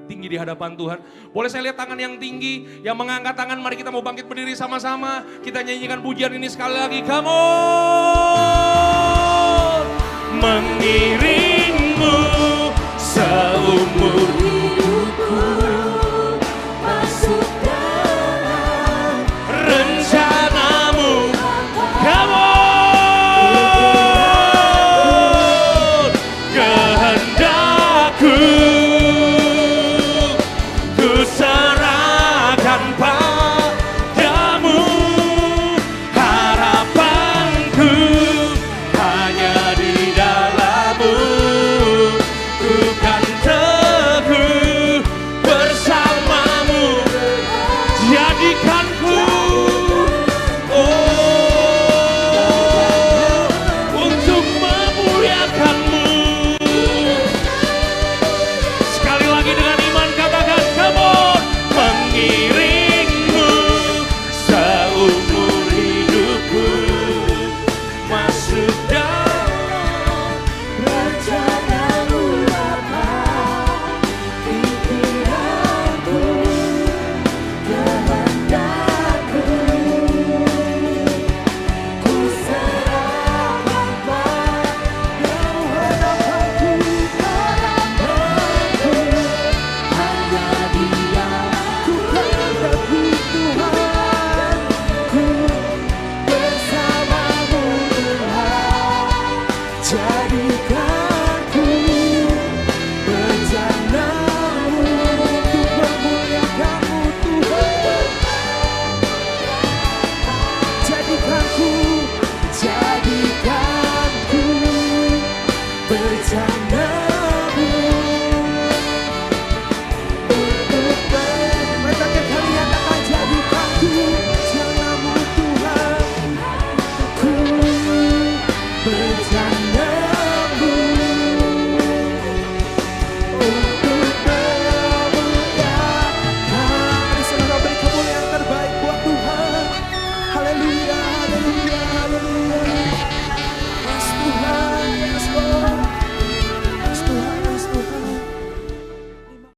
tinggi di hadapan Tuhan. Boleh saya lihat tangan yang tinggi, yang mengangkat tangan. Mari kita mau bangkit berdiri sama-sama. Kita nyanyikan pujian ini sekali lagi. Come on, mengiringmu seumur